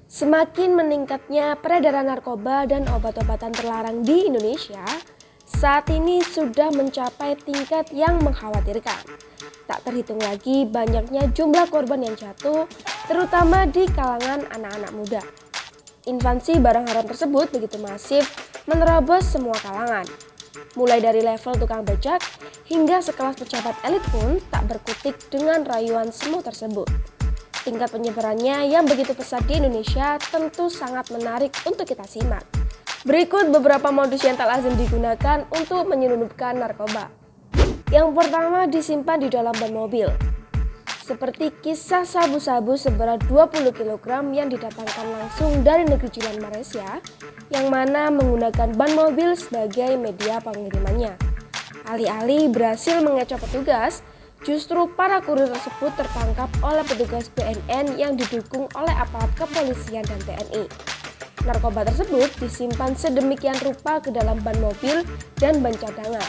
Semakin meningkatnya peredaran narkoba dan obat-obatan terlarang di Indonesia, saat ini sudah mencapai tingkat yang mengkhawatirkan. Tak terhitung lagi banyaknya jumlah korban yang jatuh, terutama di kalangan anak-anak muda. Invasi barang haram tersebut begitu masif, menerobos semua kalangan. Mulai dari level tukang becak hingga sekelas pejabat elit pun tak berkutik dengan rayuan semu tersebut. Tingkat penyebarannya yang begitu pesat di Indonesia tentu sangat menarik untuk kita simak. Berikut beberapa modus yang tak lazim digunakan untuk menyelundupkan narkoba. Yang pertama, disimpan di dalam ban mobil. Seperti kisah sabu-sabu seberat 20 kg yang didatangkan langsung dari negeri jiran Malaysia, yang mana menggunakan ban mobil sebagai media pengirimannya. Alih-alih berhasil mengecoh petugas, justru para kurir tersebut tertangkap oleh petugas BNN yang didukung oleh aparat kepolisian dan TNI. Narkoba tersebut disimpan sedemikian rupa ke dalam ban mobil dan ban cadangan.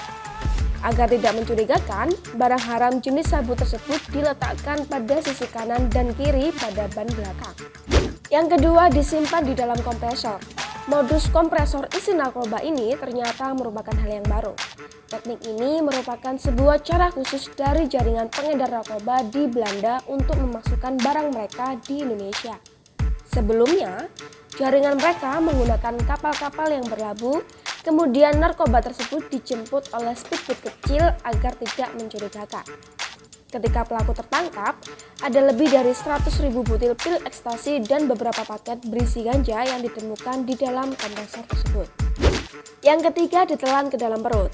Agar tidak mencurigakan, barang haram jenis sabu tersebut diletakkan pada sisi kanan dan kiri pada ban belakang. Yang kedua, disimpan di dalam kompresor. Modus kompresor isi narkoba ini ternyata merupakan hal yang baru. Teknik ini merupakan sebuah cara khusus dari jaringan pengedar narkoba di Belanda untuk memasukkan barang mereka di Indonesia. Sebelumnya, jaringan mereka menggunakan kapal-kapal yang berlabuh, kemudian narkoba tersebut dijemput oleh speedboat kecil agar tidak mencurigakan. Ketika pelaku tertangkap, ada lebih dari 100.000 butir pil ekstasi dan beberapa paket berisi ganja yang ditemukan di dalam kompresor tersebut. Yang ketiga, ditelan ke dalam perut.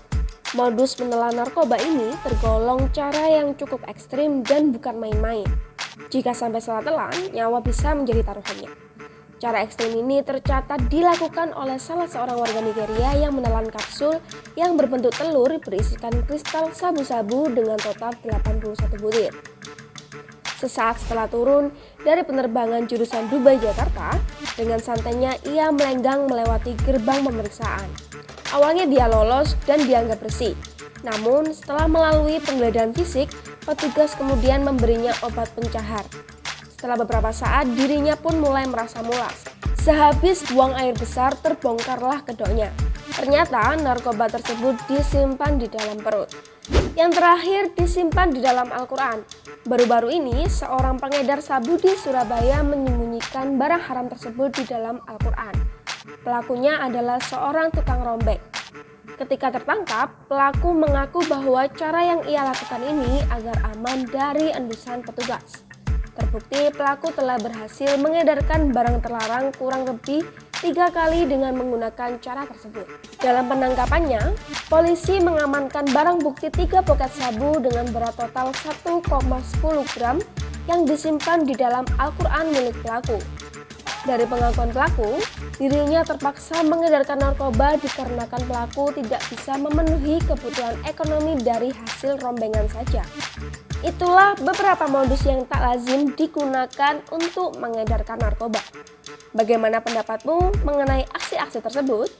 Modus menelan narkoba ini tergolong cara yang cukup ekstrim dan bukan main-main. Jika sampai salah telan, nyawa bisa menjadi taruhannya. Cara ekstrim ini tercatat dilakukan oleh salah seorang warga Nigeria yang menelan kapsul yang berbentuk telur berisikan kristal sabu-sabu dengan total 81 butir. Sesaat setelah turun dari penerbangan jurusan Dubai-Jakarta, dengan santainya ia melenggang melewati gerbang pemeriksaan. Awalnya dia lolos dan dianggap bersih. Namun setelah melalui penggeledahan fisik, petugas kemudian memberinya obat pencahar. Setelah beberapa saat, dirinya pun mulai merasa mulas. Sehabis buang air besar, terbongkarlah kedoknya. Ternyata narkoba tersebut disimpan di dalam perut. Yang terakhir, disimpan di dalam Al-Quran. Baru-baru ini, seorang pengedar sabu di Surabaya menyembunyikan barang haram tersebut di dalam Al-Quran. Pelakunya adalah seorang tukang rombek. Ketika tertangkap, pelaku mengaku bahwa cara yang ia lakukan ini agar aman dari endusan petugas. Terbukti pelaku telah berhasil mengedarkan barang terlarang kurang lebih 3 kali dengan menggunakan cara tersebut. Dalam penangkapannya, polisi mengamankan barang bukti 3 poket sabu dengan berat total 1,10 gram yang disimpan di dalam Al-Quran milik pelaku. Dari pengakuan pelaku, dirinya terpaksa mengedarkan narkoba dikarenakan pelaku tidak bisa memenuhi kebutuhan ekonomi dari hasil rombengan saja. Itulah beberapa modus yang tak lazim digunakan untuk mengedarkan narkoba. Bagaimana pendapatmu mengenai aksi-aksi tersebut?